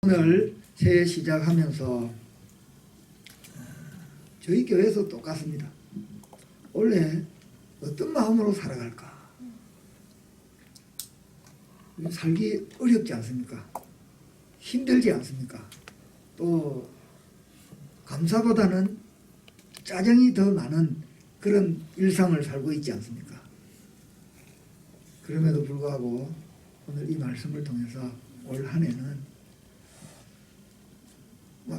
오늘 새해 시작하면서 저희 교회에서 똑같습니다. 원래 어떤 마음으로 살아갈까? 살기 어렵지 않습니까? 힘들지 않습니까? 또 감사보다는 짜증이 더 많은 그런 일상을 살고 있지 않습니까? 그럼에도 불구하고 오늘 이 말씀을 통해서 올 한 해는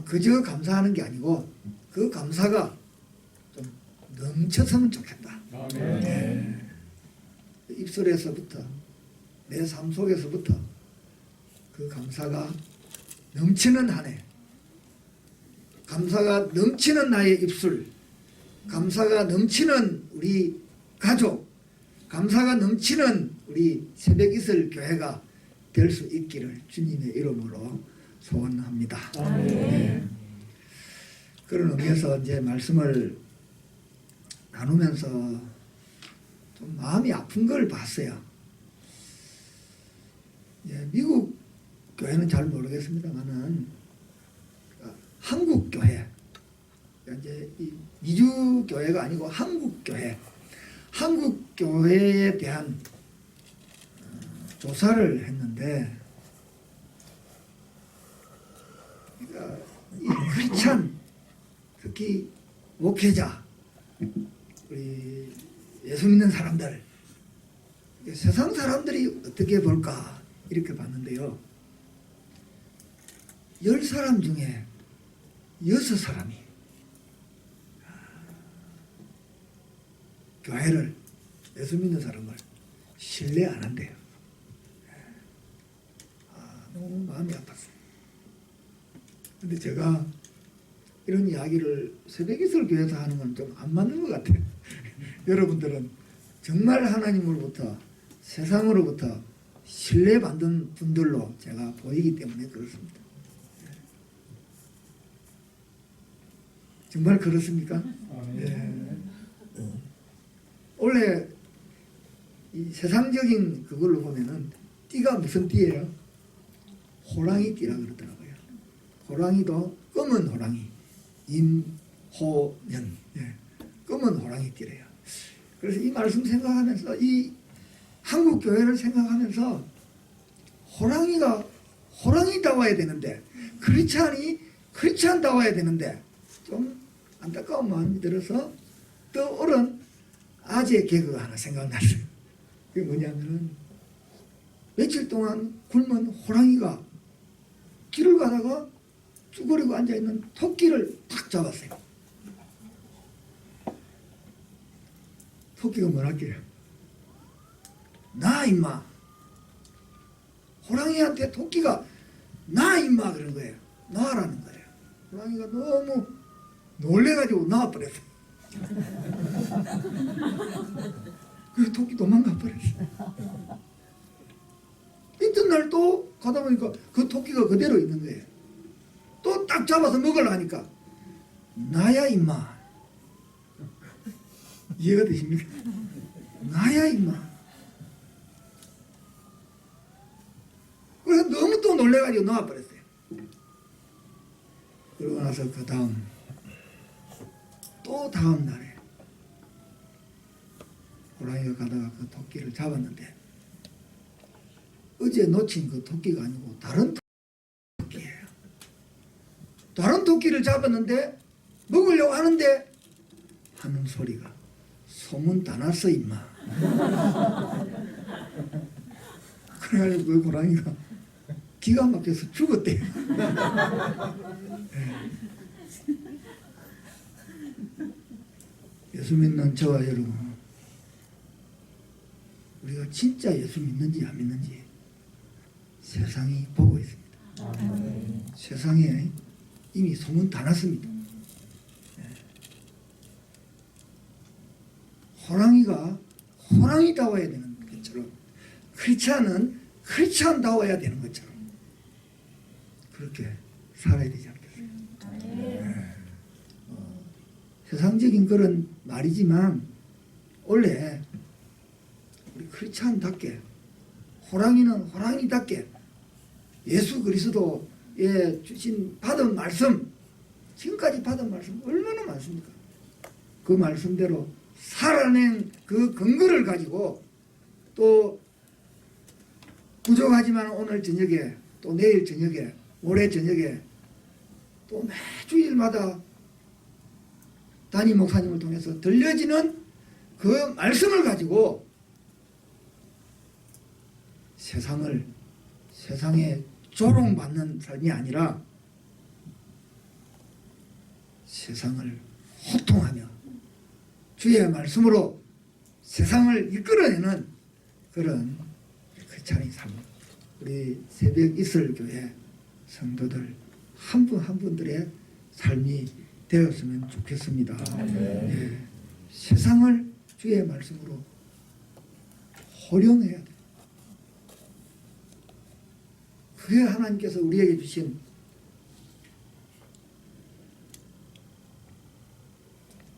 그저 감사하는 게 아니고 그 감사가 좀 넘쳤으면 좋겠다. 네. 입술에서부터 내 삶 속에서부터 그 감사가 넘치는 한 해, 감사가 넘치는 나의 입술, 감사가 넘치는 우리 가족, 감사가 넘치는 우리 새벽이슬 교회가 될 수 있기를 주님의 이름으로 소원합니다. 네. 그런 의미에서 이제 말씀을 나누면서 좀 마음이 아픈 걸 봤어요. 미국 교회는 잘 모르겠습니다만은 한국 교회, 이제 미주 교회가 아니고 한국 교회, 한국 교회에 대한 조사를 했는데, 그러니까 이 크리스찬, 특히 목회자, 우리 예수 믿는 사람들, 세상 사람들이 어떻게 볼까 이렇게 봤는데요. 10사람 중에 6사람이 교회를, 예수 믿는 사람을 신뢰 안 한대요. 너무 마음이 아팠어요. 근데 제가 이런 이야기를 새벽이슬 교회에서 하는 건 좀 안 맞는 것 같아요. 여러분들은 정말 하나님으로부터, 세상으로부터 신뢰받는 분들로 제가 보이기 때문에 그렇습니다. 정말 그렇습니까? 네. 원래 이 세상적인 그걸로 보면은 띠가 무슨 띠예요? 호랑이 띠라 그러더라고요. 호랑이도 검은 호랑이, 임호년, 검은 호랑이 띠래요. 그래서 이 말씀 생각하면서, 이 한국 교회를 생각하면서 호랑이가 호랑이다워야 되는데, 크리스찬이 크리스찬다워야 되는데 좀 안타까운 마음이 들어서 떠오른 아재 개그가 하나 생각났어요. 그게 뭐냐면은 며칠 동안 굶은 호랑이가 길을 가다가 쭈그리고 앉아있는 토끼를 탁 잡았어요. 토끼가 뭐랄게요? 나 임마. 호랑이한테 토끼가 나 임마 그런 거예요. 놔라는 거예요. 호랑이가 너무 놀래가지고 나와버렸어요. 그래서 토끼 도망가 버렸어요. 이튿날 또 가다 보니까 그 토끼가 그대로 있는 거예요. 또 딱 잡아서 먹으려니까 나야 임마. 이해가 되십니까? 나야 임마. 그래서 너무 또 놀래가지고 나와버렸어요. 그러고 나서 그 다음 날에 호랑이가 가다가 그 토끼를 잡았는데, 어제 놓친 그 토끼가 아니고 다른 토끼예요. 다른 토끼를 잡았는데 먹으려고 하는데 하는 소리가 소문 다 났어 임마. 그래가지고 그 호랑이가 기가 막혀서 죽었대요. 예수 믿는 저와 여러분, 우리가 진짜 예수 믿는지 안 믿는지 세상이 보고 있습니다. 세상에 이미 소문 다 났습니다. 호랑이가 호랑이다워야 되는 것처럼, 크리스찬은 크리스찬다워야 되는 것처럼 그렇게 살아야 되지 않겠어요? 세상적인 그런 말이지만 원래 우리 크리스찬답게, 호랑이는 호랑이답게 예수 그리스도 주신 받은 말씀, 지금까지 받은 말씀 얼마나 많습니까? 그 말씀대로 살아낸 그 근거를 가지고 또 부족하지만 오늘 저녁에 또 내일 저녁에 모레 저녁에 또 매주일마다 담임 목사님을 통해서 들려지는 그 말씀을 가지고 세상에 조롱받는 삶이 아니라 세상을 호통하며 주의 말씀으로 세상을 이끌어내는 그런 크리스찬의 삶, 우리 새벽 이슬교회 성도들 한 분 한 분들의 삶이 되었으면 좋겠습니다. 예. 세상을 주의 말씀으로 호령해야 돼요. 그게 하나님께서 우리에게 주신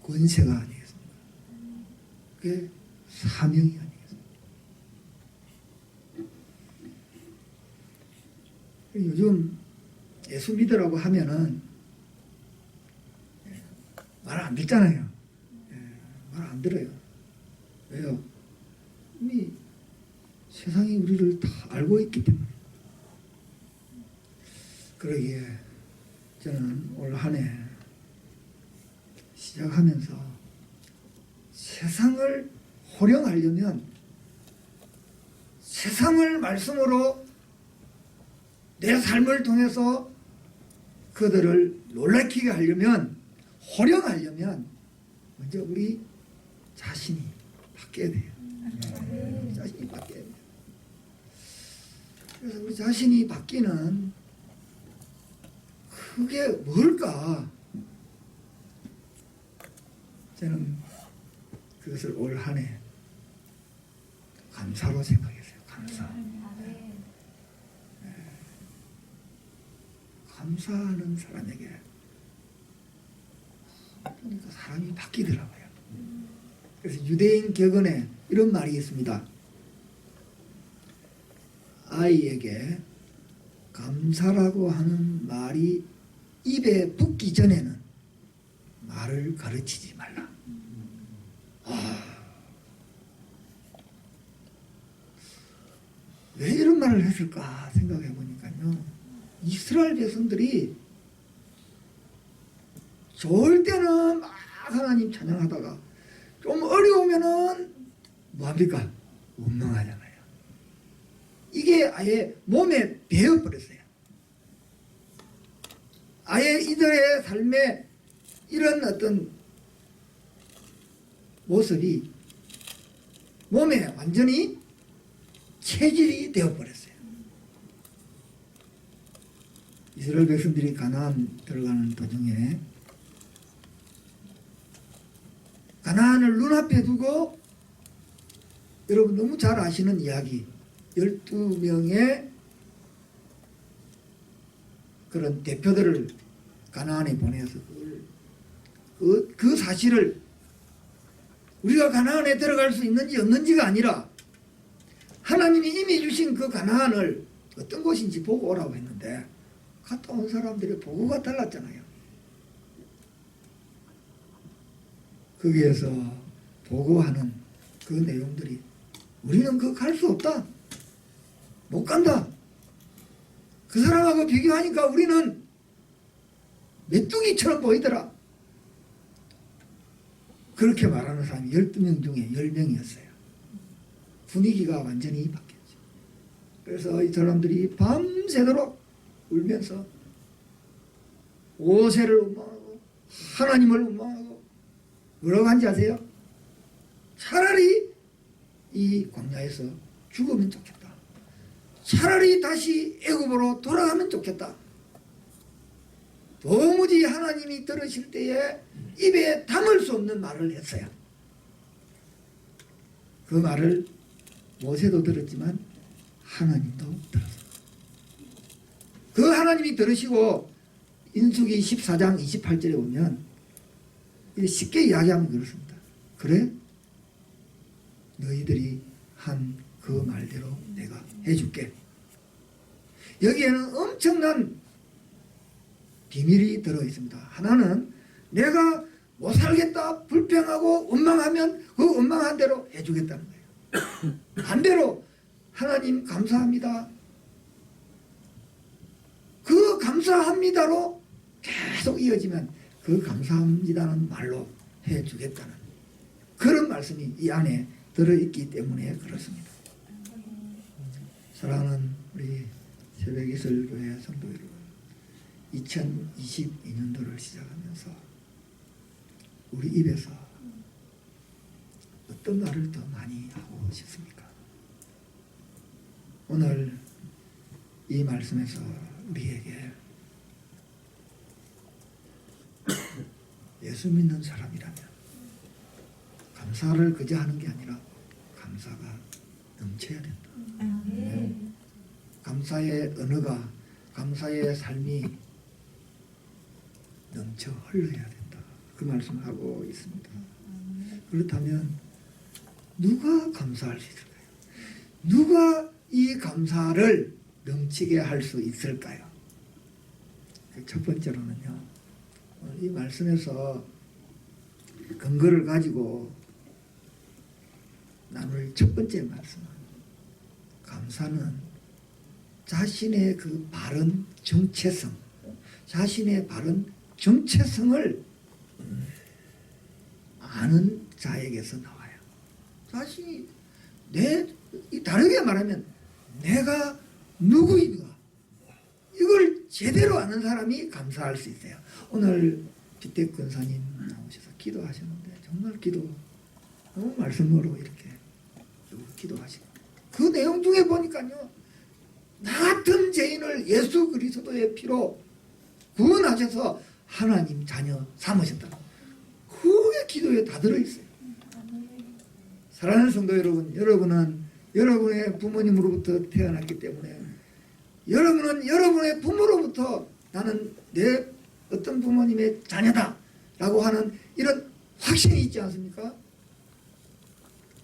권세가 아니겠습니까? 그게 사명이 아니겠습니까? 요즘 예수 믿으라고 하면은 말 안 듣잖아요. 말 안 들어요. 왜요? 이미 세상이 우리를 다 알고 있기 때문에. 그러기에 저는 올 한 해 시작하면서 세상을 호령하려면 세상을 말씀으로 내 삶을 통해서 그들을 놀라키게 하려면 호령하려면 먼저 우리 자신이 바뀌어야 돼요. 자신이 바뀌어야 돼요. 그래서 우리 자신이 바뀌는 그게 뭘까? 저는 그것을 올 한 해 감사로 생각했어요. 감사. 감사하는 사람에게 보니까 사람이 바뀌더라고요. 그래서 유대인 격언에 이런 말이 있습니다. 아이에게 감사라고 하는 말이 입에 붙기 전에는 말을 가르치지 말라. 왜 이런 말을 했을까 생각해 보니까요. 이스라엘 백성들이 좋을 때는 막 하나님 찬양하다가 좀 어려우면은 뭐합니까? 원망하잖아요. 이게 아예 몸에 배어버렸어요. 아예 이들의 삶에 이런 어떤 모습이 몸에 완전히 체질이 되어버렸어요. 이스라엘 백성들이 가나안 들어가는 도중에 가나안을 눈앞에 두고 여러분 너무 잘 아시는 이야기 12명의 그런 대표들을 가나안에 보내서 그 사실을 우리가 가나안에 들어갈 수 있는지 없는지가 아니라 하나님이 이미 주신 그 가나안을 어떤 곳인지 보고 오라고 했는데 갔다 온 사람들의 보고가 달랐잖아요. 거기에서 보고하는 그 내용들이 우리는 그 갈 수 없다. 못 간다. 그 사람하고 비교하니까 우리는 메뚜기처럼 보이더라. 그렇게 말하는 사람이 12명 중에 10명이었어요. 분위기가 완전히 바뀌었죠. 그래서 이 사람들이 밤새도록 울면서 모세를 원망하고 하나님을 원망하고 뭐라고 한지 아세요? 차라리 이 광야에서 죽으면 좋겠다. 차라리 다시 애굽으로 돌아가면 좋겠다. 도무지 하나님이 들으실 때에 입에 담을 수 없는 말을 했어요. 그 말을 모세도 들었지만 하나님도 들었어요. 그 하나님이 들으시고 인수기 14장 28절에 보면 쉽게 이야기하면 그렇습니다. 그래? 너희들이 한 그 말대로 내가 해줄게. 여기에는 엄청난 비밀이 들어 있습니다. 하나는 내가 못 살겠다, 불평하고 원망하면 그 원망한 대로 해주겠다는 거예요. 반대로 하나님 감사합니다. 그 감사합니다로 계속 이어지면 그 감사합니다는 말로 해주겠다는 그런 말씀이 이 안에 들어있기 때문에 그렇습니다. 사랑하는 우리 새벽이슬교회 성도 여러분, 2022년도를 시작하면서 우리 입에서 어떤 말을 더 많이 하고 싶습니까? 오늘 이 말씀에서 우리에게 예수 믿는 사람이라면 감사를 그저 하는 게 아니라 감사가 넘쳐야 된다. 감사의 언어가, 감사의 삶이 넘쳐 흘러야 된다. 그 말씀을 하고 있습니다. 그렇다면 누가 감사할 수 있을까요? 누가 이 감사를 넘치게 할 수 있을까요? 첫 번째로는요, 이 말씀에서 근거를 가지고 나눌 첫 번째 말씀은 감사는 자신의 그 바른 정체성, 자신의 바른 정체성을 아는 자에게서 나와요. 자신이 다르게 말하면 내가 누구인가 이걸 제대로 아는 사람이 감사할 수 있어요. 오늘 비택 권사님 나오셔서 기도하셨는데 정말 기도 너무 말씀으로 이렇게 기도하시고 그 내용 중에 보니까요, 나 같은 죄인을 예수 그리스도의 피로 구원하셔서 하나님 자녀 삼으셨다. 그게 기도에 다 들어있어요. 사랑하는 성도 여러분, 여러분은 여러분의 부모님으로부터 태어났기 때문에 여러분은 여러분의 부모로부터 나는 내 어떤 부모님의 자녀다 라고 하는 이런 확신이 있지 않습니까?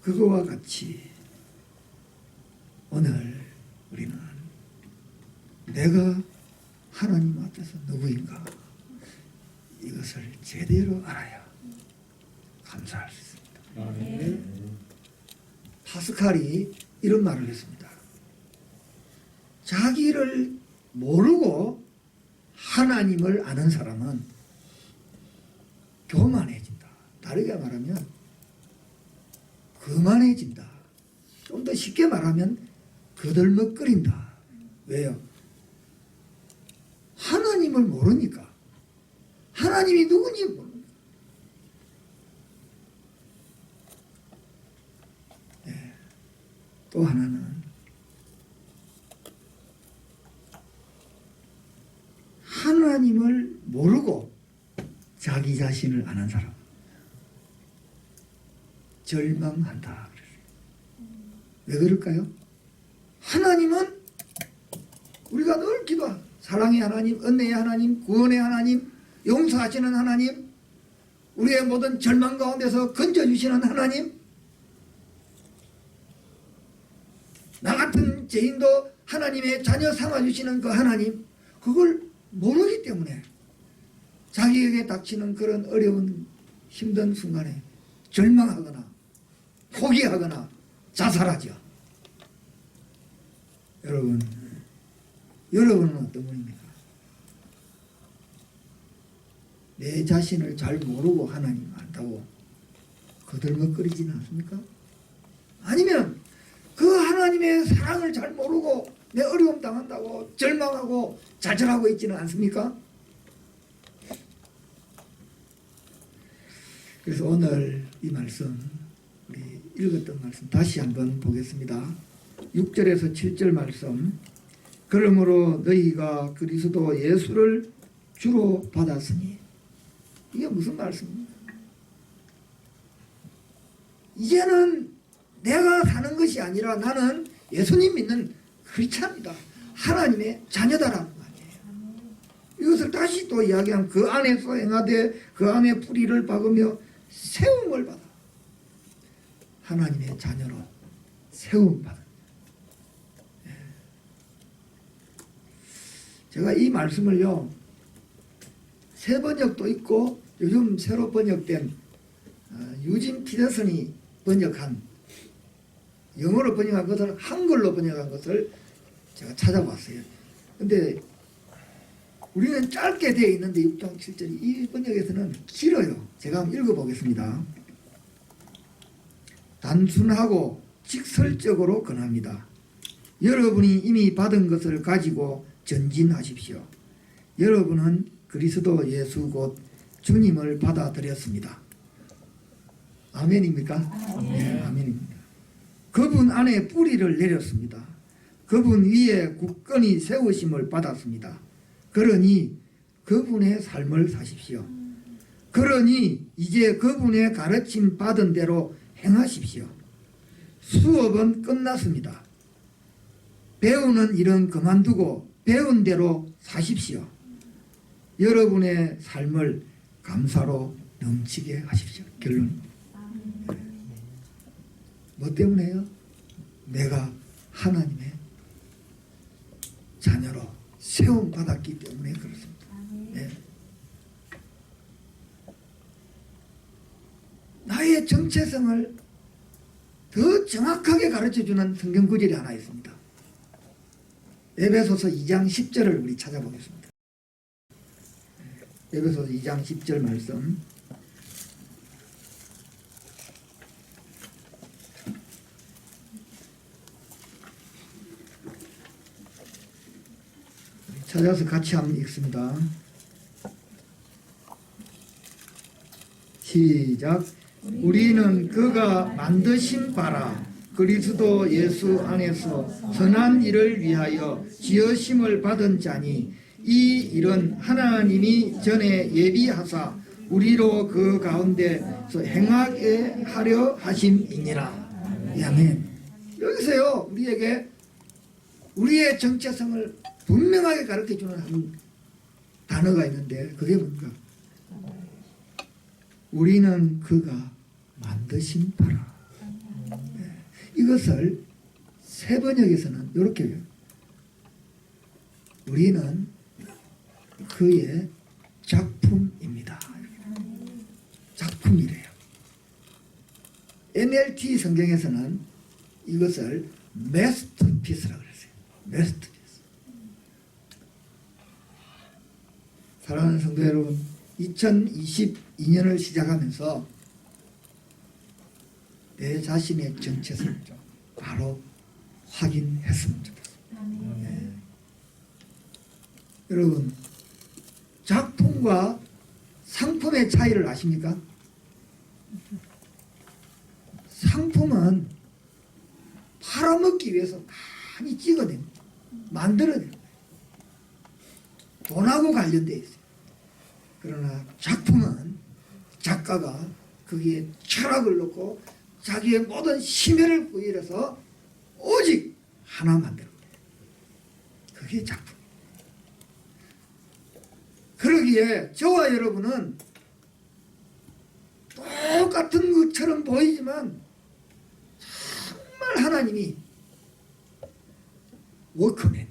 그거와 같이 오늘 우리는 내가 하나님 앞에서 누구인가 이것을 제대로 알아야 감사할 수 있습니다. 파스칼이 이런 말을 했습니다. 자기를 모르고 하나님을 아는 사람은 교만해진다. 다르게 말하면 거만해진다. 좀 더 쉽게 말하면 거들먹거린다. 왜요? 하나님을 모르니까. 하나님이 누군지 모르니까. 네. 또 하나는 하나님을 모르고 자기 자신을 아는 사람 절망한다. 왜 그럴까요? 하나님은 우리가 늘 기도한 사랑의 하나님, 은혜의 하나님, 구원의 하나님, 용서하시는 하나님, 우리의 모든 절망 가운데서 건져주시는 하나님, 나 같은 죄인도 하나님의 자녀 삼아주시는 그 하나님, 그걸 모르기 때문에 자기에게 닥치는 그런 어려운 힘든 순간에 절망하거나 포기하거나 자살하죠. 여러분은 어떤 분입니까? 내 자신을 잘 모르고 하나님 안다고 거들먹거리지는 않습니까? 아니면 그 하나님의 사랑을 잘 모르고 내 어려움 당한다고 절망하고 좌절하고 있지는 않습니까? 그래서 오늘 이 말씀, 우리 읽었던 말씀 다시 한번 보겠습니다. 6절에서 7절 말씀. 그러므로 너희가 그리스도 예수를 주로 받았으니, 이게 무슨 말씀입니까? 이제는 내가 사는 것이 아니라 나는 예수님 믿는 크리스찬이다, 하나님의 자녀다라는 거 아니에요. 이것을 다시 또 이야기하면 그 안에서 행하되 그 안에 뿌리를 박으며 세움을 받아 하나님의 자녀로 세움 받은. 제가 이 말씀을요 새 번역도 있고 요즘 새로 번역된 유진 피터슨이 번역한 영어로 번역한 것을 한글로 번역한 것을 제가 찾아봤어요. 근데 우리는 짧게 되어 있는데 6장 7절이 이 번역에서는 길어요. 제가 한번 읽어보겠습니다. 단순하고 직설적으로 권합니다. 여러분이 이미 받은 것을 가지고 전진하십시오. 여러분은 그리스도 예수 곧 주님을 받아들였습니다. 아멘입니까? 네, 아멘입니다. 그분 안에 뿌리를 내렸습니다. 그분 위에 굳건히 세우심을 받았습니다. 그러니 그분의 삶을 사십시오. 그러니 이제 그분의 가르침 받은 대로 행하십시오. 수업은 끝났습니다. 배우는 일은 그만두고 배운 대로 사십시오. 여러분의 삶을 감사로 넘치게 하십시오. 결론. 뭐 때문에요? 내가 하나님의 자녀로 세움 받았기 때문에 그렇습니다. 네. 나의 정체성을 더 정확하게 가르쳐주는 성경 구절이 하나 있습니다. 에베소서 2장 10절을 우리 찾아보겠습니다. 에베소서 2장 10절 말씀. 찾아서 같이 한번 읽습니다. 시작. 우리는 그가 만드신 바라 그리스도 예수 안에서 선한 일을 위하여 지으심을 받은 자니 이 일은 하나님이 전에 예비하사 우리로 그 가운데서 행하게 하려 하심이니라. 아멘. 여기서요 우리에게 우리의 정체성을 분명하게 가르쳐주는 한 단어가 있는데 그게 뭔가? 우리는 그가 만드신 바라. 네. 이것을 새 번역에서는 이렇게 해요. 우리는 그의 작품입니다. 작품이래요. NLT 성경에서는 이것을 마스터피스라고 그랬어요. 마스터피스. 사랑하는 성도 여러분, 2022년을 시작하면서 내 자신의 정체성을 좀 바로 확인했으면 좋겠습니다. 네. 여러분, 작품과 상품의 차이를 아십니까? 상품은 팔아먹기 위해서 많이 찍어냅니다. 만들어냅니다. 돈하고 관련되어 있어요. 그러나 작품은 작가가 거기에 철학을 넣고 자기의 모든 심혈을 부여해서 오직 하나 만듭니다. 그게 작품. 그러기에 저와 여러분은 똑같은 것처럼 보이지만 정말 하나님이 워크맨,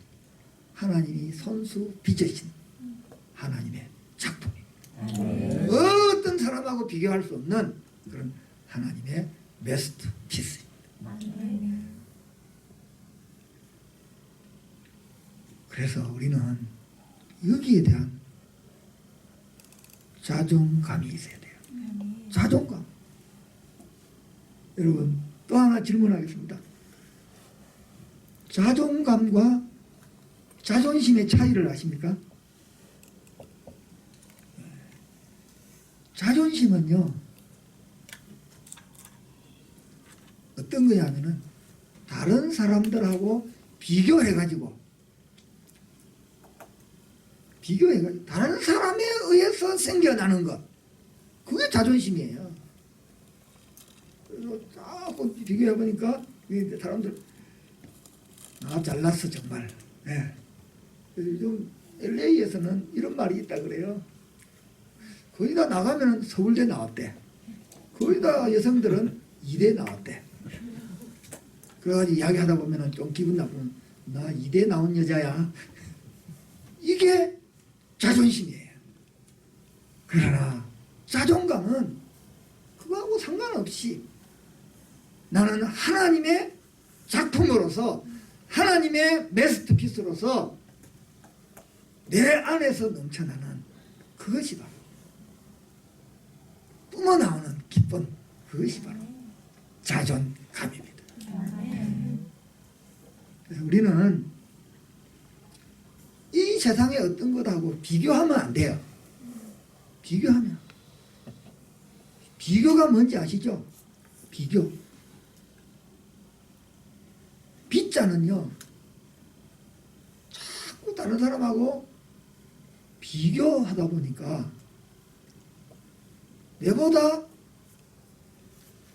하나님이 손수 빚으신 하나님의 작품입니다. 어떤 사람하고 비교할 수 없는 그런 하나님의 마스터피스입니다. 그래서 우리는 여기에 대한 자존감이 있어야 돼요. 자존감. 여러분 또 하나 질문하겠습니다. 자존감과 자존심의 차이를 아십니까? 자존심은요 어떤 거냐 하면은 다른 사람들하고 비교해가지고 다른 사람에 의해서 생겨나는 것, 그게 자존심이에요. 그래서 자꾸 비교해보니까 사람들 잘났어 정말. 네. 요즘 LA에서는 이런 말이 있다 그래요. 거의 다 나가면 서울대 나왔대. 거의 다 여성들은 이대 나왔대. 그래가지고 이야기하다 보면 좀 기분 나쁘면 나 이대 나온 여자야. 이게 자존심이에요. 그러나 자존감은 그거하고 상관없이 나는 하나님의 작품으로서 하나님의 메스터피스로서 내 안에서 넘쳐나는 그것이 바로 뿜어나오는 기쁨, 그것이 바로 자존감입니다. 그래서 우리는 이 세상의 어떤 것하고 비교하면 안 돼요. 비교가 뭔지 아시죠? 비교. 빗자는요, 자꾸 다른 사람하고 비교하다 보니까 내보다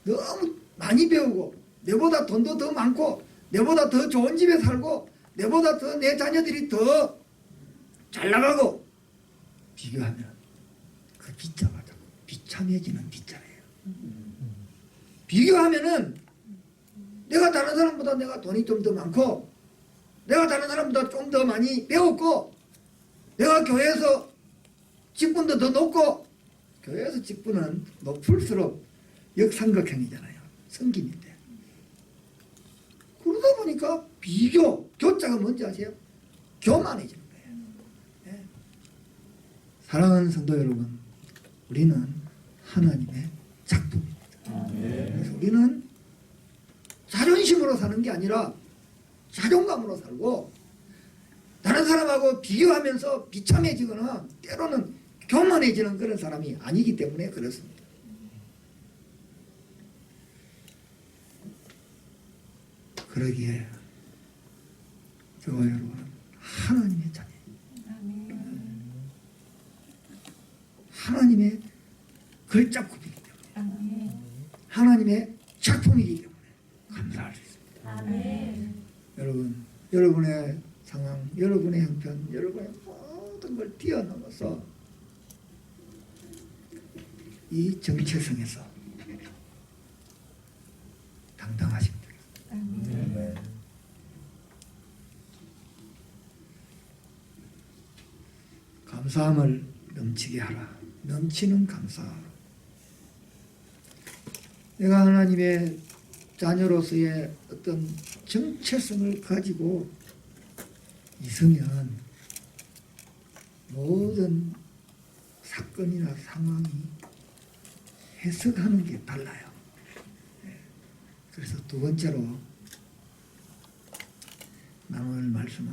너무 많이 배우고, 내보다 돈도 더 많고, 내보다 더 좋은 집에 살고, 내보다 더 내 자녀들이 더 잘 나가고, 비교하면 그 빗자가 자꾸 비참해지는 빗자예요. 비교하면은 내가 다른 사람보다 내가 돈이 좀 더 많고, 내가 다른 사람보다 좀 더 많이 배웠고, 내가 교회에서 직분도 더 높고, 교회에서 직분은 높을수록 역삼각형이잖아요. 성김인데. 그러다 보니까 비교, 교자가 뭔지 아세요? 교만해지는 거예요. 네. 사랑하는 성도 여러분, 우리는 하나님의 작품입니다. 그래서 우리는 자존심으로 사는 게 아니라 자존감으로 살고, 다른 사람하고 비교하면서 비참해지거나 때로는 교만해지는 그런 사람이 아니기 때문에 그렇습니다. 그러기에 저와 여러분은 하나님의 자녀입니다. 하나님의 글자굽이기 때문에, 하나님의 작품이기 때문에 감사할 수 있습니다. 여러분, 여러분의 상황, 여러분의 형편, 여러분의 모든 걸 뛰어넘어서 이 정체성에서 당당하시면 되겠습니다. 감사함을 넘치게 하라. 넘치는 감사. 내가 하나님의 자녀로서의 어떤 정체성을 가지고 있으면 모든 사건이나 상황이 해석하는 게 달라요. 그래서 두 번째로 나눌 말씀은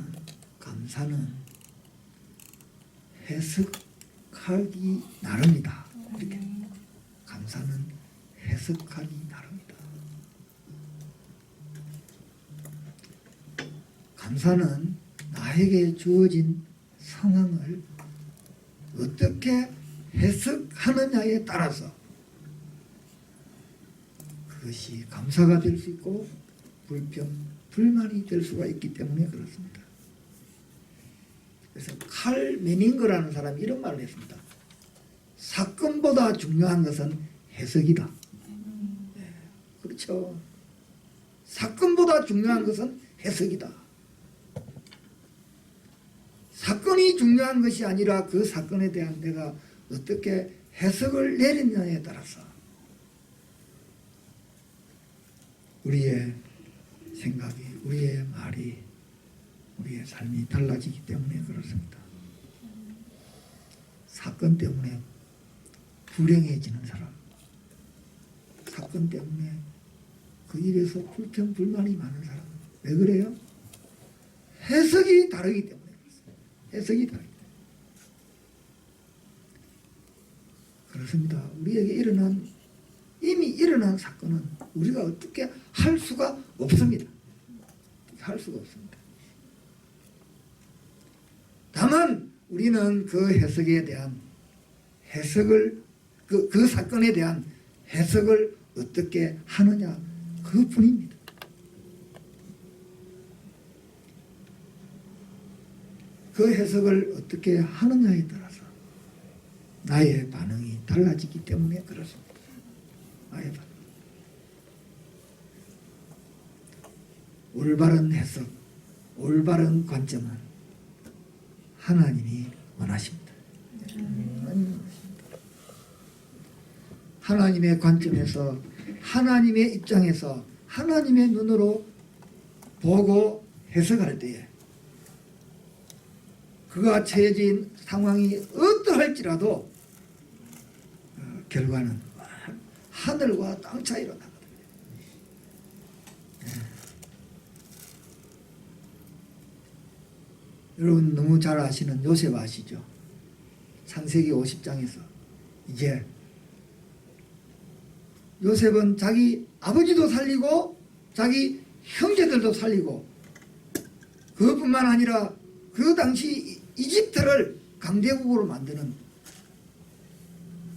감사는 해석하기 나름이다. 이렇게 감사는 해석하기 나름이다. 감사는 나에게 주어진 상황을 어떻게 해석하느냐에 따라서 그것이 감사가 될 수 있고 불만이 될 수가 있기 때문에 그렇습니다. 그래서 칼 메닝거라는 사람이 이런 말을 했습니다. 사건보다 중요한 것은 해석이다. 네, 그렇죠. 사건보다 중요한 것은 해석이다. 사건이 중요한 것이 아니라 그 사건에 대한 내가 어떻게 해석을 내리느냐에 따라서 우리의 생각이, 우리의 말이, 우리의 삶이 달라지기 때문에 그렇습니다. 사건 때문에 불행해지는 사람, 사건 때문에 그 일에서 불평불만이 많은 사람, 왜 그래요? 해석이 다르기 때문에 그렇습니다. 해석이 다르기 때문에. 그렇습니다. 우리에게 이미 일어난 사건은 우리가 어떻게 할 수가 없습니다. 할 수가 없습니다. 다만 우리는 그 해석에 대한 해석을 그 사건에 대한 해석을 어떻게 하느냐 그뿐입니다. 그 해석을 어떻게 하느냐에 따라서 나의 반응이 달라지기 때문에 그렇습니다. 나의 반응. 올바른 해석, 올바른 관점은 하나님이 원하십니다. 하나님이 원하십니다. 하나님의 관점에서 하나님의 입장에서 하나님의 눈으로 보고 해석할 때에 그가 처해진 상황이 어떠할지라도 결과는 하늘과 땅 차이로 나거든요. 여러분 너무 잘 아시는 요셉 아시죠? 창세기 50장에서 이제 요셉은 자기 아버지도 살리고 자기 형제들도 살리고 그것뿐만 아니라 그 당시 이집트를 강대국으로 만드는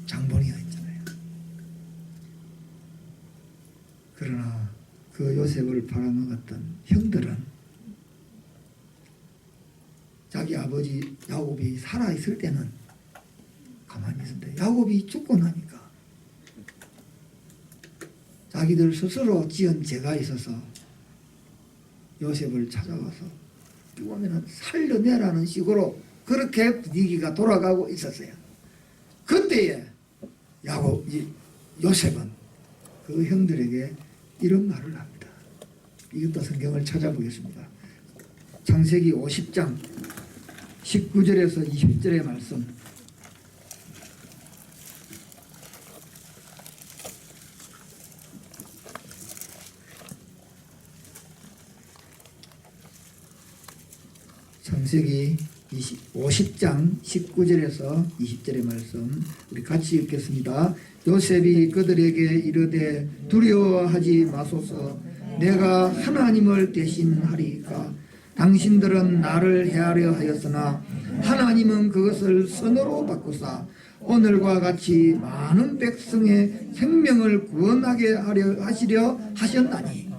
장본이었잖아요. 그러나 그 요셉을 팔아먹었던 형들은 자기 아버지 야곱이 살아있을 때는 가만히 있었는데 야곱이 죽고 나니까 자기들 스스로 지은 죄가 있어서 요셉을 찾아와서 죽으면 살려내라는 식으로 그렇게 분위기가 돌아가고 있었어요. 그때에 요셉은 그 형들에게 이런 말을 합니다. 이것도 성경을 찾아보겠습니다. 창세기 50장 19절에서 20절의 말씀. 창세기 50장 19절에서 20절의 말씀 우리 같이 읽겠습니다. 요셉이 그들에게 이르되 두려워하지 마소서. 내가 하나님을 대신하리까. 당신들은 나를 해하려 하였으나 하나님은 그것을 선으로 바꾸사 오늘과 같이 많은 백성의 생명을 구원하게 하시려 하셨나니.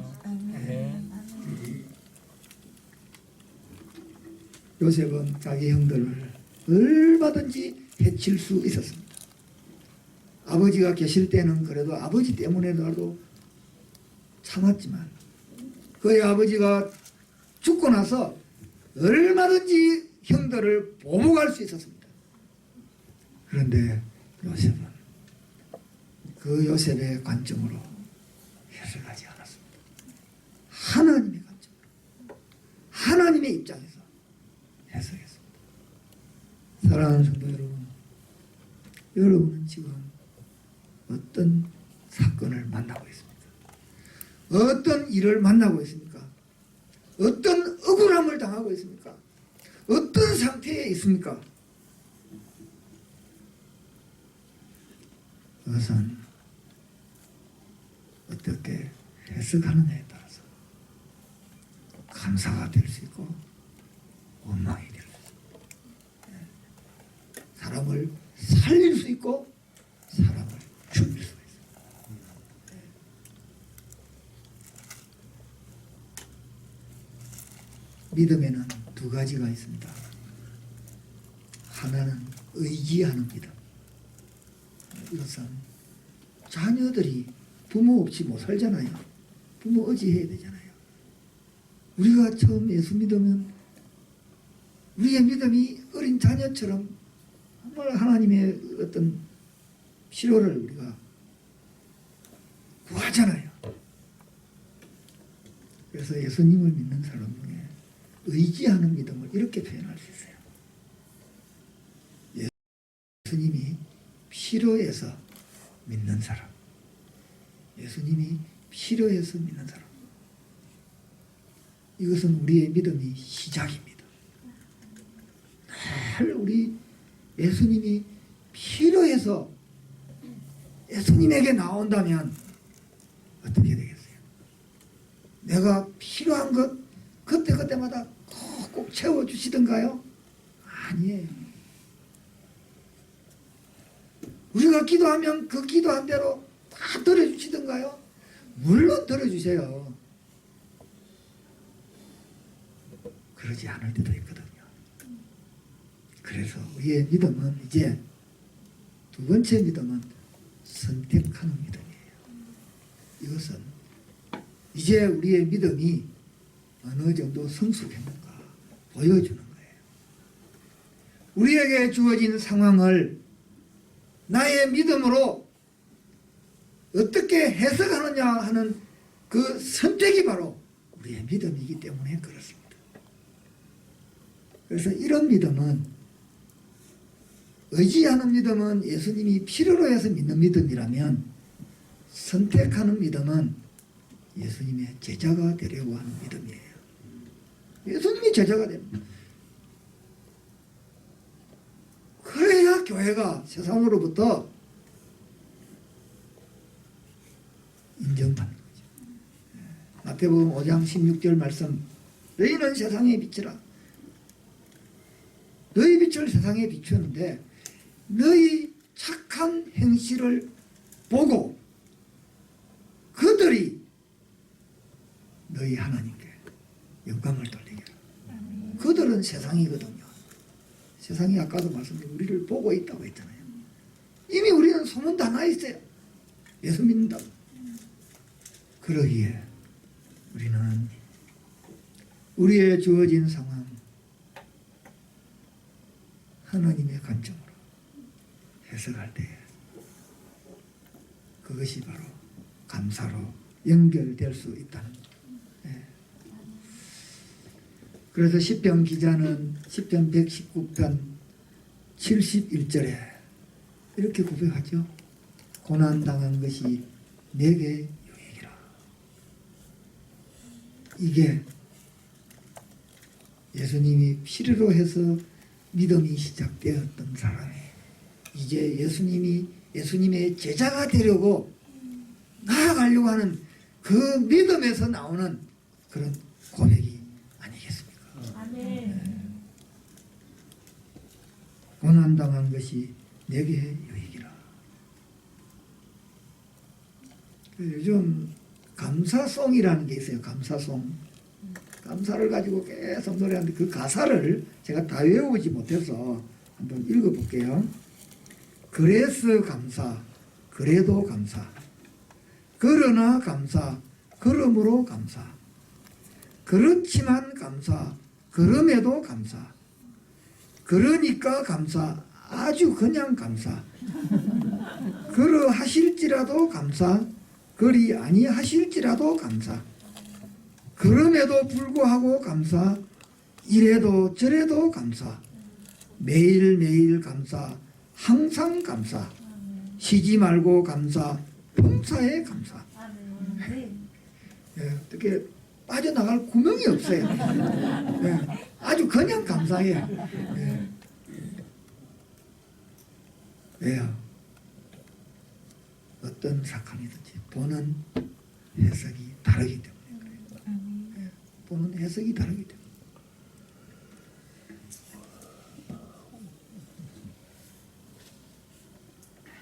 요셉은 자기 형들을 얼마든지 해칠 수 있었습니다. 아버지가 계실 때는 그래도 아버지 때문에라도 참았지만 그의 아버지가 죽고 나서 얼마든지 형들을 보복할 수 있었습니다. 그런데 요셉은 그 요셉의 관점으로 해석하지 않았습니다. 하나님의 관점으로, 하나님의 입장에서 해석했습니다. 사랑하는 성도 여러분, 여러분은 지금 어떤 사건을 만나고 있습니까? 어떤 일을 만나고 있습니까? 어떤 억울함을 당하고 있습니까? 어떤 상태에 있습니까? 그것은 어떻게 해석하느냐에 따라서 감사가 될 수 있고 원망이 될 수 있고 사람을 살릴 수 있고 사람을 죽일 수 있습니다. 믿음에는 두 가지가 있습니다. 하나는 의지하는 믿음. 이것은 자녀들이 부모 없이 못 살잖아요. 부모 의지해야 되잖아요. 우리가 처음 예수 믿으면 우리의 믿음이 어린 자녀처럼 정말 하나님의 어떤 필요를 우리가 구하잖아요. 그래서 예수님을 믿는 사람 중에 의지하는 믿음을 이렇게 표현할 수 있어요. 예수님이 필요해서 믿는 사람. 예수님이 필요해서 믿는 사람. 이것은 우리의 믿음이 시작입니다. 늘 우리 예수님이 필요해서 예수님에게 나온다면 어떻게 되겠어요? 내가 필요한 것 그때마다 꼭 채워주시던가요? 아니에요. 우리가 기도하면 그 기도한 대로 다 들어주시던가요? 물론 들어주세요. 그러지 않을 때도 있거든요. 그래서 우리의 믿음은 이제 두 번째 믿음은 선택하는 믿음이에요. 이것은 이제 우리의 믿음이 어느 정도 성숙했는가 보여주는 거예요. 우리에게 주어진 상황을 나의 믿음으로 어떻게 해석하느냐 하는 그 선택이 바로 우리의 믿음이기 때문에 그렇습니다. 그래서 이런 믿음은, 의지하는 믿음은 예수님이 필요로 해서 믿는 믿음이라면, 선택하는 믿음은 예수님의 제자가 되려고 하는 믿음이에요. 예수님이 제자가 됩니다. 그래야 교회가 세상으로부터 인정받는 거죠. 마태복음 5장 16절 말씀, 너희는 세상의 빛이라. 너희 빛을 세상에 비추었는데 너희 착한 행실을 보고 그들이 너희 하나님께 영광을 돌리게. 그들은 세상이거든요. 세상이 아까도 말씀드린 우리를 보고 있다고 했잖아요. 이미 우리는 소문 다 나 있어요. 예수 믿는다고. 그러기에 우리는 우리의 주어진 상황, 하나님의 관점으로 해석할 때 그것이 바로 감사로 연결될 수 있다는 거예요. 그래서 시편 기자는 시편 119편 71절에 이렇게 고백하죠. 고난당한 것이 내게 유익이라. 이게 예수님이 필요로 해서 믿음이 시작되었던 사람이 이제 예수님의 제자가 되려고 나아가려고 하는 그 믿음에서 나오는 그런 고백이 아니겠습니까? 아멘. 고난당한 것이 내게 유익이라. 요즘 감사송이라는 게 있어요. 감사송. 감사를 가지고 계속 노래하는데 그 가사를 제가 다 외우지 못해서 한번 읽어볼게요. 그래서 감사, 그래도 감사, 그러나 감사, 그러므로 감사, 그렇지만 감사, 그럼에도 감사, 그러니까 감사, 아주 그냥 감사, 그러하실지라도 감사, 그리 아니하실지라도 감사, 그럼에도 불구하고 감사, 이래도 저래도 감사, 매일매일 감사, 항상 감사, 쉬지 말고 감사, 범사에 감사. 예, 어떻게 빠져나갈 구멍이 없어요. 예, 아주 그냥 감사해요. 예. 왜요? 어떤 사건이든지 보는 해석이 다르기 때문에 그래요. 예, 보는 해석이 다르기 때문에.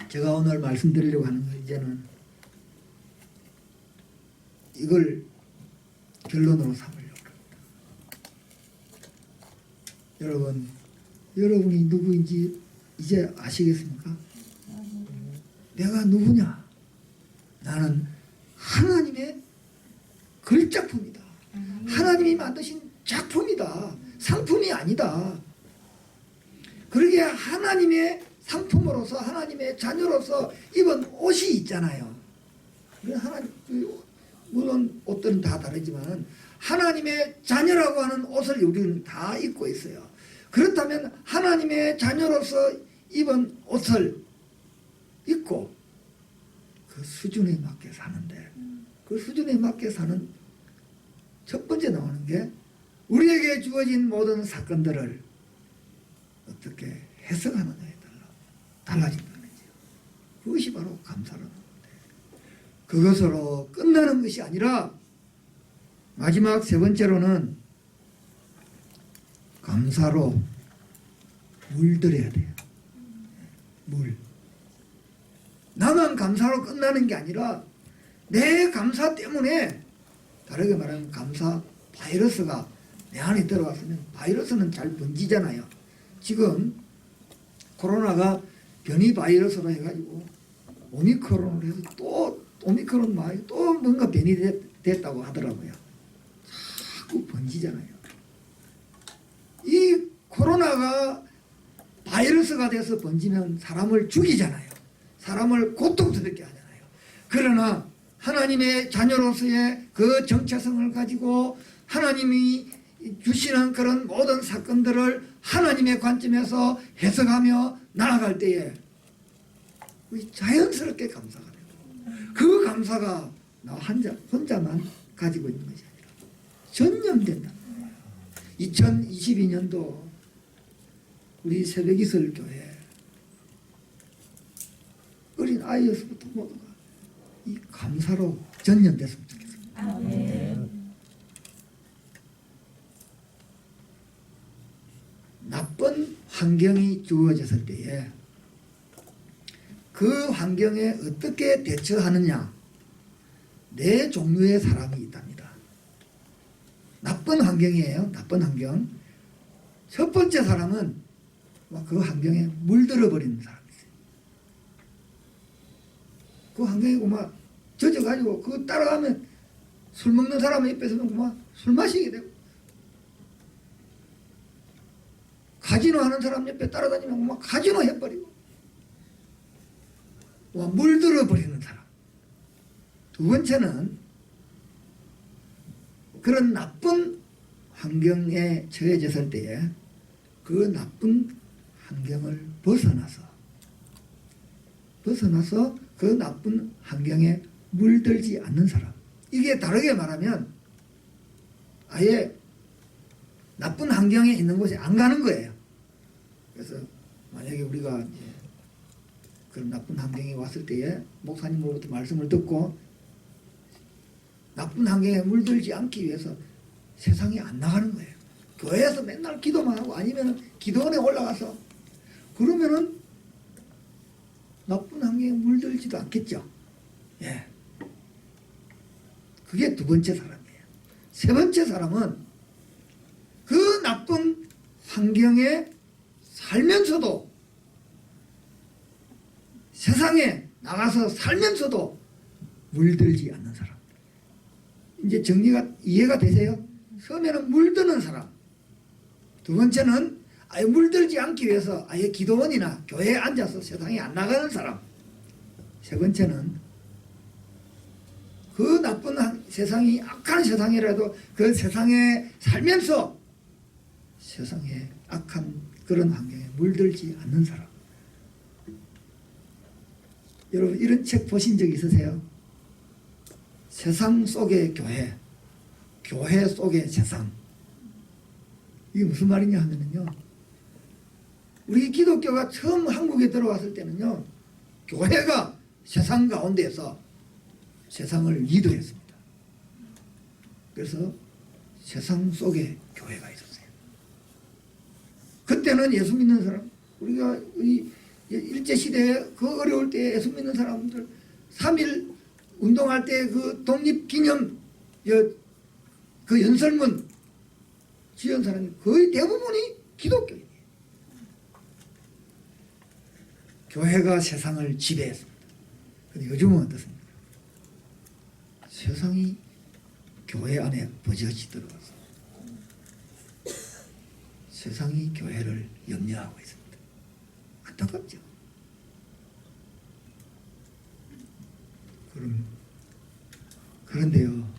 제가 오늘 말씀드리려고 하는 건 이제는 이걸 결론으로 삼으려고 합니다. 여러분이 누구인지 이제 아시겠습니까? 내가 누구냐? 나는 하나님의 글작품이다. 하나님이 만드신 작품이다. 상품이 아니다. 그러기에 하나님의 상품으로서 하나님의 자녀로서 입은 옷이 있잖아요. 하나님, 물론 옷들은 다 다르지만 하나님의 자녀라고 하는 옷을 우리는 다 입고 있어요. 그렇다면 하나님의 자녀로서 입은 옷을 입고 그 수준에 맞게 사는데, 그 수준에 맞게 사는 첫 번째 나오는 게 우리에게 주어진 모든 사건들을 어떻게 해석하느냐에 따라 달라진다는 거죠. 그것이 바로 감사라는 건데, 그것으로 끝나는 것이 아니라 마지막 세 번째로는 감사로 물들여야 돼요. 물. 나만 감사로 끝나는 게 아니라 내 감사 때문에, 다르게 말하면 감사 바이러스가 내 안에 들어갔으면 바이러스는 잘 번지잖아요. 지금 코로나가 변이 바이러스로 해가지고 오미크론으로 해서 또 오미크론 말이 또 뭔가 변이 됐다고 하더라고요. 자꾸 번지잖아요. 이 코로나가 바이러스가 돼서 번지면 사람을 죽이잖아요. 사람을 고통스럽게 하잖아요. 그러나 하나님의 자녀로서의 그 정체성을 가지고 하나님이 주시는 그런 모든 사건들을 하나님의 관점에서 해석하며 나아갈 때에 자연스럽게 감사가 되고, 그 감사가 나 혼자만 가지고 있는 것이 아니라 전염된다. 2022년도 우리 새벽이슬 교회 어린 아이에서부터 모두가 이 감사로 전염됐으면 좋겠습니다. 아멘. 나쁜 환경이 주어졌을 때에 그 환경에 어떻게 대처하느냐, 네 종류의 사람이 있답니다. 나쁜 환경이에요. 나쁜 환경. 첫 번째 사람은 그 환경에 물들어 버리는 사람이 있어요. 그 환경이고 막 젖어가지고 그거 따라가면 술 먹는 사람 옆에서 막 술 마시게 되고, 카지노 하는 사람 옆에 따라다니면 막 카지노 해버리고, 물들어 버리는 사람. 두 번째는 그런 나쁜 환경에 처해졌을 때에 그 나쁜 환경을 벗어나서 그 나쁜 환경에 물들지 않는 사람. 이게 다르게 말하면 아예 나쁜 환경에 있는 곳에 안 가는 거예요. 그래서 만약에 우리가 이제 그런 나쁜 환경에 왔을 때에 목사님으로부터 말씀을 듣고 나쁜 환경에 물들지 않기 위해서 세상에 안 나가는 거예요. 교회에서 맨날 기도만 하고 아니면 기도원에 올라가서 그러면은 나쁜 환경에 물들지도 않겠죠. 예. 그게 두 번째 사람이에요. 세 번째 사람은 그 나쁜 환경에 살면서도, 세상에 나가서 살면서도 물들지 않는 사람. 이제 정리가 이해가 되세요? 처음에는 물드는 사람. 두 번째는 아예 물들지 않기 위해서 아예 기도원이나 교회에 앉아서 세상에 안 나가는 사람. 세 번째는 그 나쁜 세상이 악한 세상이라도 그 세상에 살면서 세상에 악한 그런 환경에 물들지 않는 사람. 여러분 이런 책 보신 적 있으세요? 세상 속의 교회, 교회 속의 세상. 이게 무슨 말이냐 하면요, 우리 기독교가 처음 한국에 들어왔을 때는요, 교회가 세상 가운데에서 세상을 리드했습니다. 그래서 세상 속에 교회가 있었어요. 그때는 예수 믿는 사람, 우리가 일제시대에 그 어려울 때 예수 믿는 사람들 3.1 운동할 때 그 독립기념 그 연설문 지은 사람이 거의 대부분이 기독교인이에요. 교회가 세상을 지배했습니다. 근데 요즘은 어떻습니까? 세상이 교회 안에 버젓이 들어가서 세상이 교회를 염려하고 있습니다. 안타깝죠. 그런데요,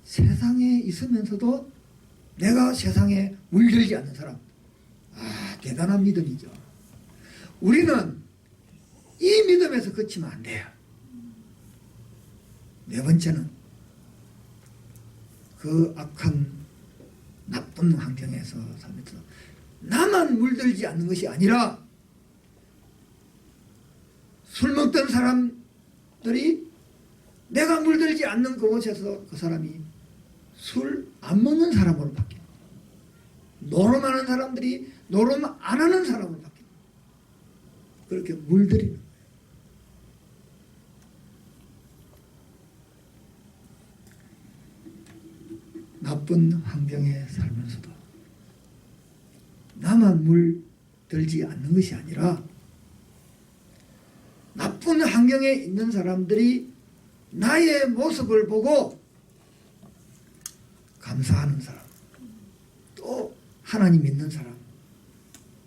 세상에 있으면서도 내가 세상에 물들지 않는 사람, 대단한 믿음이죠. 우리는 이 믿음에서 그치면 안 돼요. 네 번째는 그 악한 나쁜 환경에서 살면서 나만 물들지 않는 것이 아니라 술 먹던 사람들이 내가 물들지 않는 그곳에서 그 사람이 술 안 먹는 사람으로 바뀌는 거예요. 노름하는 사람들이 노름 안 하는 사람으로 바뀌는 거예요. 그렇게 물들이는 거예요. 나쁜 환경에 살면서도 나만 물들지 않는 것이 아니라 나쁜 환경에 있는 사람들이 나의 모습을 보고 감사하는 사람, 또 하나님 믿는 사람,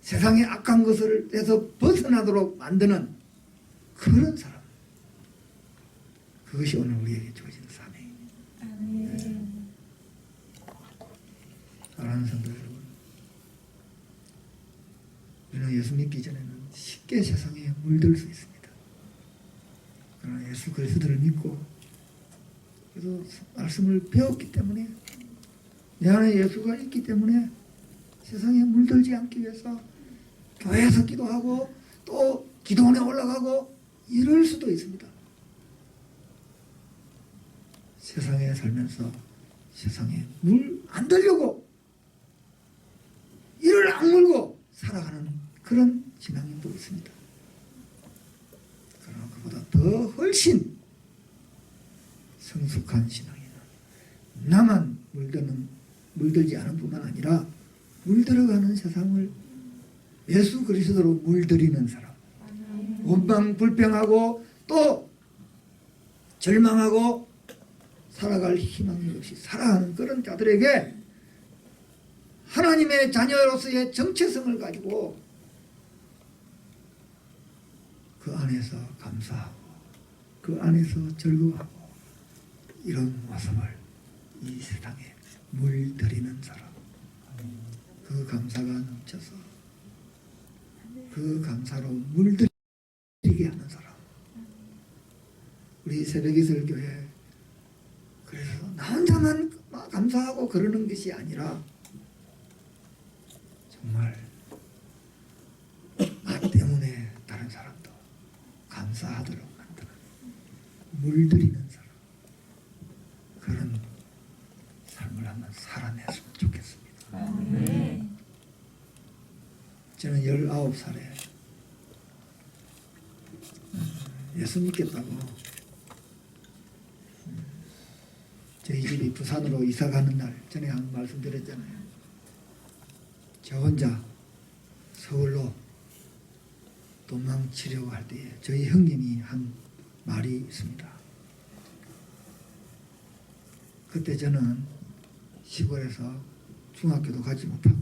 세상의 악한 것을 해서 벗어나도록 만드는 그런 사람. 그것이 오늘 우리에게 주어진 사명입니다. 사랑하는 성도 여러분, 우리는 예수 믿기 전에는 쉽게 세상에 물들 수 있습니다. 그러나 예수 그리스도를 믿고 그래서 말씀을 배웠기 때문에 내 안에 예수가 있기 때문에 세상에 물들지 않기 위해서 교회에서 기도하고 또 기도원에 올라가고 이럴 수도 있습니다. 세상에 살면서 세상에 물 안 들려고 이를 악물고 살아가는 그런 신앙인도 있습니다. 그러나 그보다 더 훨씬 성숙한 신앙인은 나만 물들지 않은 뿐만 아니라 물들어가는 세상을 예수 그리스도로 물들이는 사람, 원망불평하고 또 절망하고 살아갈 희망이 없이 살아가는 그런 자들에게 하나님의 자녀로서의 정체성을 가지고 그 안에서 감사하고 그 안에서 즐거워하고 이런 모습을 이 세상에 물들이는 사람, 그 감사가 넘쳐서 그 감사로 물들이게 하는 사람, 우리 새벽이슬 교회 그래서 나 혼자만 감사하고 그러는 것이 아니라 정말 나 때문에 다른 사람도 감사하도록 만드는 물들이는 사람, 그런 삶을 한번 살아냈으면 좋겠습니다. 저는 19살에 예수 믿겠다고 저희 집이 부산으로 이사 가는 날 전에 한 말씀드렸잖아요. 저 혼자 서울로 도망치려고 할 때에 저희 형님이 한 말이 있습니다. 그때 저는 시골에서 중학교도 가지 못하고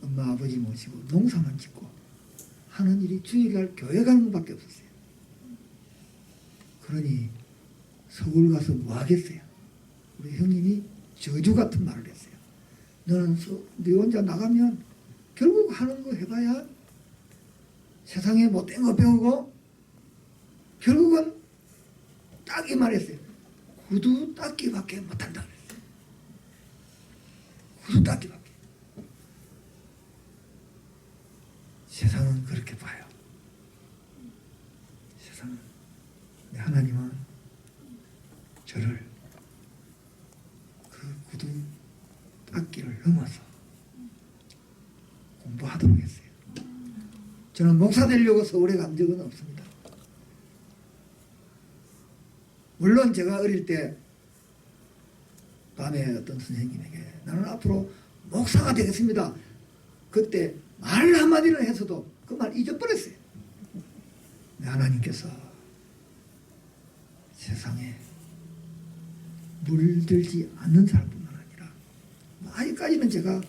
엄마 아버지 모시고 농사만 짓고 하는 일이 주일날 교회 가는 것밖에 없었어요. 그러니 서울 가서 뭐 하겠어요? 우리 형님이 저주 같은 말을 했어요. 너는 네 혼자 나가면 결국 하는 거 해봐야 세상에 못된 거 배우고 결국은 딱 이 말했어요. 구두 닦기밖에 못한다 그랬어요. 구두 닦기밖에. 세상은 그렇게 봐요. 세상은. 하나님은 저를 그 구두 닦기를 넘어서 공부하도록 했어요. 저는 목사 되려고 서울에 간 적은 없습니다. 물론 제가 어릴 때 밤에 어떤 선생님에게 나는 앞으로 목사가 되겠습니다. 그때 말 한마디를 해서도 그 말 잊어버렸어요. 하나님께서 세상에 물들지 않는 사람뿐만 아니라 아직까지는 제가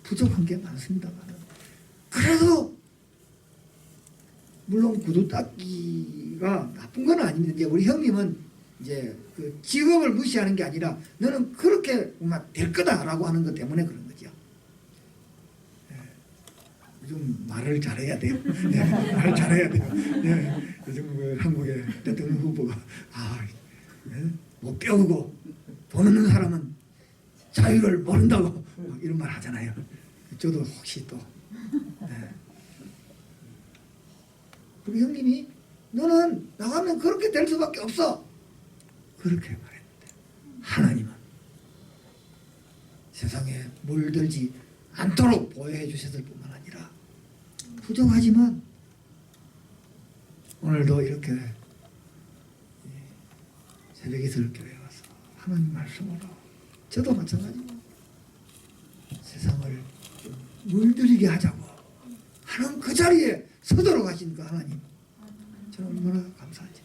부족한 게 많습니다만 그래도 물론 구두 닦기가 나쁜 건 아닙니다. 이제 우리 형님은 이제 그 직업을 무시하는 게 아니라 너는 그렇게 될 거다라고 하는 것 때문에 그런 거죠. 요즘 말을 잘해야 돼요. 네, 말을 잘해야 돼요. 네, 요즘 그 한국의 대통령 후보가 못 배우고 돈 없는 사람은 자유를 모른다고 이런 말 하잖아요. 저도 혹시 또 우리 형님이 너는 나가면 그렇게 될 수밖에 없어 그렇게 말했는데 하나님은 세상에 물들지 않도록 보호해 주셨을 뿐만 아니라 부족하지만 오늘도 이렇게 새벽이슬 교회 와서 하나님 말씀으로 저도 마찬가지고 세상을 물들이게 하자고 하는 그 자리에 서도록 하신 그 하나님 저는 얼마나 감사하지.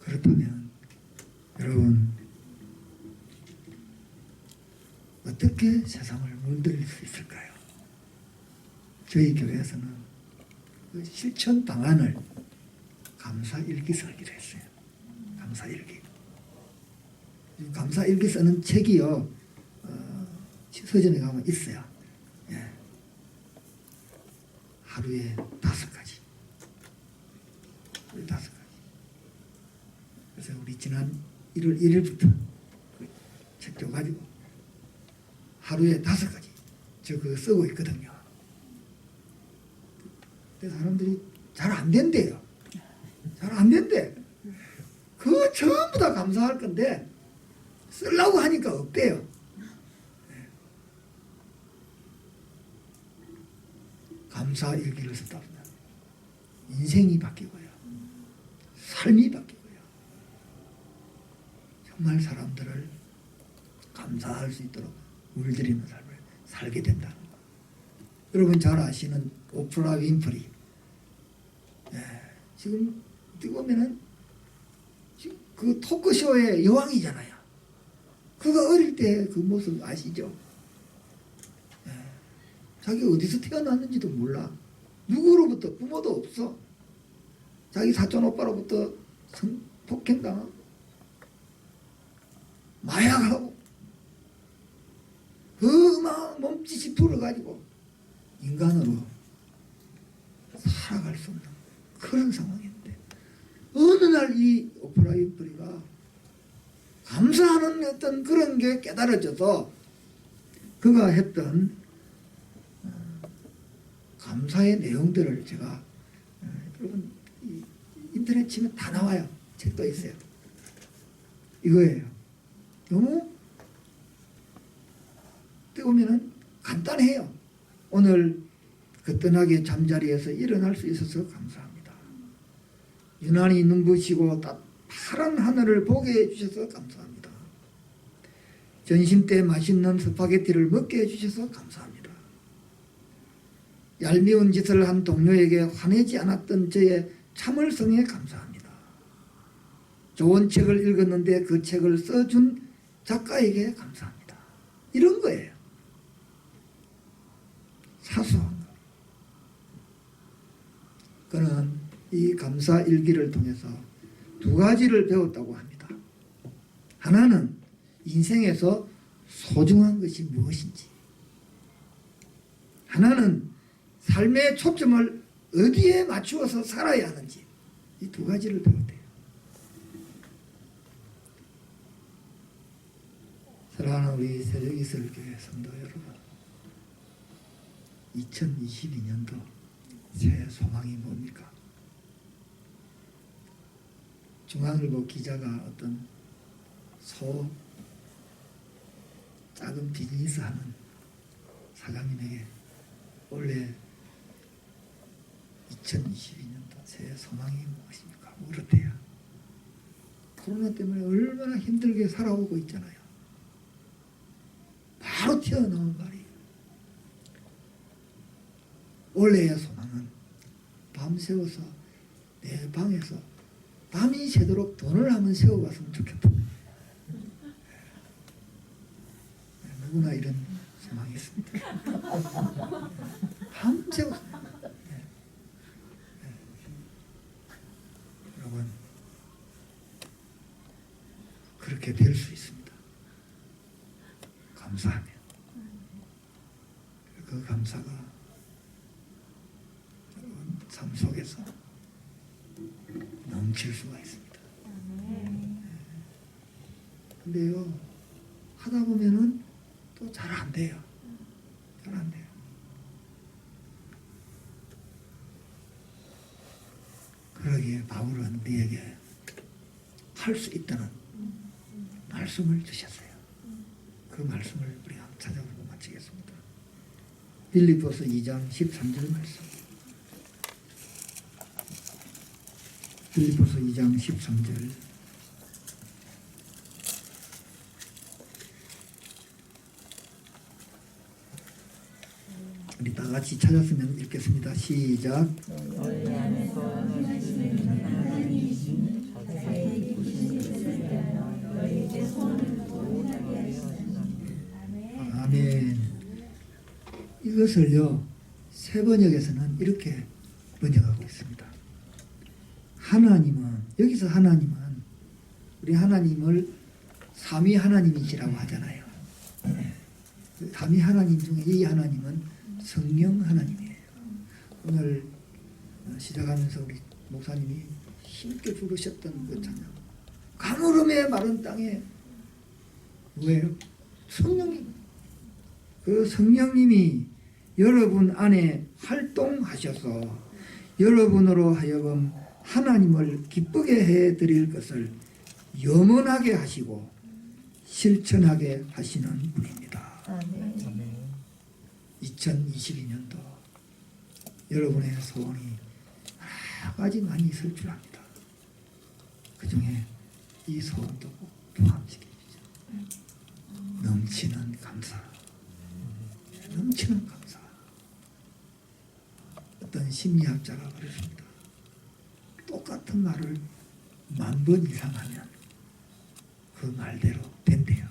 그렇다면 여러분 어떻게 세상을 물들일 수 있을까요? 저희 교회에서는 그 실천 방안을 감사일기 쓰기로 했어요. 감사일기. 감사일기 쓰는 책이요. 서점에 가면 있어요. 예. 하루에 5가지. 하루에 5가지. 그래서 우리 지난 1월 1일부터 그 책도 가지고 하루에 5가지 저 그거 쓰고 있거든요. 근데 사람들이 잘 안 된대요. 잘 안 된대. 그거 전부 다 감사할 건데 쓰려고 하니까 없대요. 감사일기를 쓰다 보면 인생이 바뀌고요. 삶이 바뀌고요. 정말 사람들을 감사할 수 있도록 물들이는 삶을 살게 된다는 거. 여러분 잘 아시는 오프라 윈프리. 지금 어떻게 보면은 지금 그 토크쇼의 여왕이잖아요. 그가 어릴 때 그 모습 아시죠? 자기 어디서 태어났는지도 몰라. 누구로부터 부모도 없어. 자기 사촌 오빠로부터 폭행당하고 마약하고 그 막 몸짓이 불어가지고 인간으로 살아갈 수 없는 그런 상황인데 어느 날 이 오프라 윈프리가 감사하는 어떤 그런 게 깨달아져서 그가 했던 감사의 내용들을 제가 여러분 인터넷 치면 다 나와요. 책도 있어요. 이거예요. 너무 어떻게 보면은 간단해요. 오늘 거뜬하게 잠자리에서 일어날 수 있어서 감사합니다. 유난히 눈부시고 파란 하늘을 보게 해주셔서 감사합니다. 점심 때 맛있는 스파게티를 먹게 해주셔서 감사합니다. 얄미운 짓을 한 동료에게 화내지 않았던 저의 참을성에 감사합니다. 좋은 책을 읽었는데 그 책을 써준 작가에게 감사합니다. 이런 거예요. 사소한 거. 그는 이 감사 일기를 통해서 2가지를 배웠다고 합니다. 하나는 인생에서 소중한 것이 무엇인지, 하나는 삶의 초점을 어디에 맞추어서 살아야 하는지, 이 2가지를 배웠대요. 사랑하는 우리 새벽이슬교회 성도 여러분, 2022년도 새 소망이 뭡니까? 중앙일보 기자가 어떤 작은 비즈니스 하는 사장님에게 원래 2022년도 새 소망이 무엇입니까? 물었대요. 코로나 때문에 얼마나 힘들게 살아오고 있잖아요. 바로 튀어나온 말이에요. 원래의 소망은 밤새워서 내 방에서 밤이 새도록 돈을 한번 세워봤으면 좋겠다. 누구나 이런 소망이 있습니다. 밤새워서. 여러분, 그렇게 될 수 있습니다. 감사하면. 그 감사가 여러분 삶 속에서 넘칠 수가 있습니다. 근데요, 하다 보면은 또 잘 안 돼요. 잘 안 돼요. 그러기에 바울은 우리에게 할 수 있다는 말씀을 주셨어요. 그 말씀을 우리가 한번 찾아보고 마치겠습니다. 빌립보서 2장 13절 말씀. 빌립보서 2장 13절. 우리 다 같이 찾았으면 읽겠습니다. 시작. 아멘. 이것을요, 새 번역에서는 이렇게 번역하고 있습니다. 하나님은 여기서 하나님은 우리 하나님을 삼위 하나님이시라고 하잖아요. 삼위 하나님 중에 이 하나님은 성령 하나님이에요. 오늘 시작하면서 우리 목사님이 힘있게 부르셨던 그 찬양, 가물음의 마른 땅에 뭐예요? 성령님. 그 성령님이 여러분 안에 활동하셔서 여러분으로 하여금 하나님을 기쁘게 해드릴 것을 염원하게 하시고 실천하게 하시는 분입니다. 2022년도 여러분의 소원이 여러 가지 많이 있을 줄 압니다. 그 중에 이 소원도 꼭 포함시키십시오. 넘치는 감사. 넘치는 감사. 어떤 심리학자가 그랬습니다. 똑같은 말을 10,000번 이상 하면 그 말대로 된대요.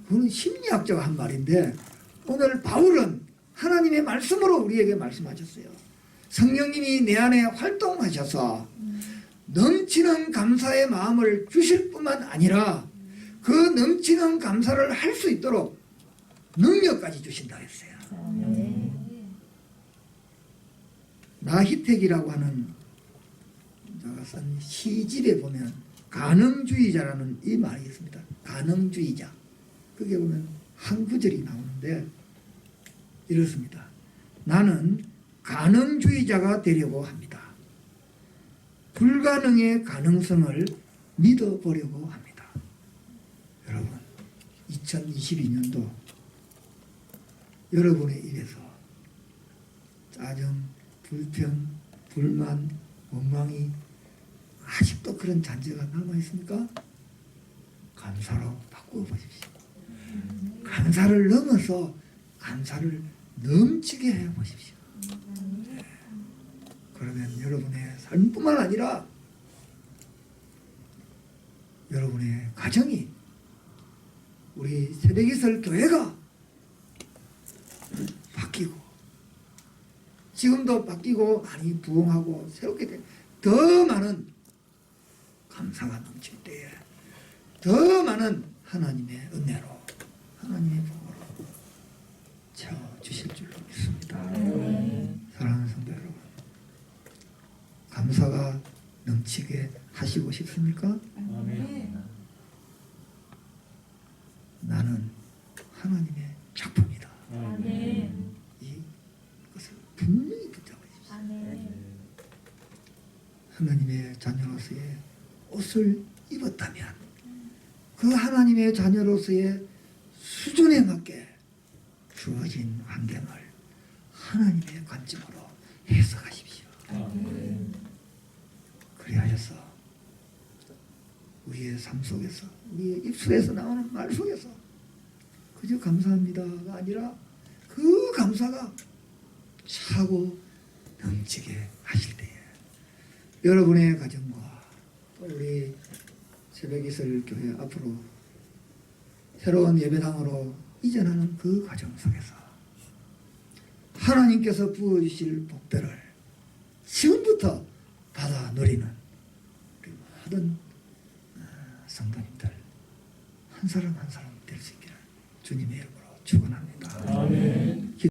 그건 심리학자가 한 말인데 오늘 바울은 하나님의 말씀으로 우리에게 말씀하셨어요. 성령님이 내 안에 활동하셔서 넘치는 감사의 마음을 주실 뿐만 아니라 그 넘치는 감사를 할 수 있도록 능력까지 주신다 했어요. 나희택이라고 하는 자가 쓴 시집에 보면 가능주의자라는 이 말이 있습니다. 가능주의자. 그게 보면 한 구절이 나오는데 이렇습니다. 나는 가능주의자가 되려고 합니다. 불가능의 가능성을 믿어보려고 합니다. 여러분, 2022년도 여러분의 입에서 짜증, 불평, 불만, 원망이 아직도 그런 잔재가 남아있습니까? 감사로 바꾸어 보십시오. 감사를 넘어서 감사를 넘치게 해보십시오. 그러면 여러분의 삶뿐만 아니라 여러분의 가정이 우리 새벽이슬 교회가 바뀌고 지금도 바뀌고 많이 부흥하고 새롭게 된 더 많은 감사가 넘칠 때에 더 많은 하나님의 은혜로 하나님의 복으로 채워주실 줄로 믿습니다. 사랑하는 성도 여러분, 감사가 넘치게 하시고 싶습니까? 나는 하나님의 작품이다. 이것을 분명히 붙잡으십시오. 하나님의 자녀로서의 옷을 입었다면 그 하나님의 자녀로서의 수준에 맞게 주어진 환경을 하나님의 관점으로 해석하십시오. 그리하여서 우리의 삶 속에서 우리의 입술에서 나오는 말 속에서 그저 감사합니다가 아니라 그 감사가 차고 넘치게 하실 때에 여러분의 가정과 또 우리 새벽이슬 교회 앞으로 새로운 예배당으로 이전하는 그 과정 속에서 하나님께서 부어주실 복들을 지금부터 받아 누리는 우리 모든 성도님들 한 사람 한 사람 될 수 있기를 주님의 이름으로 축원합니다.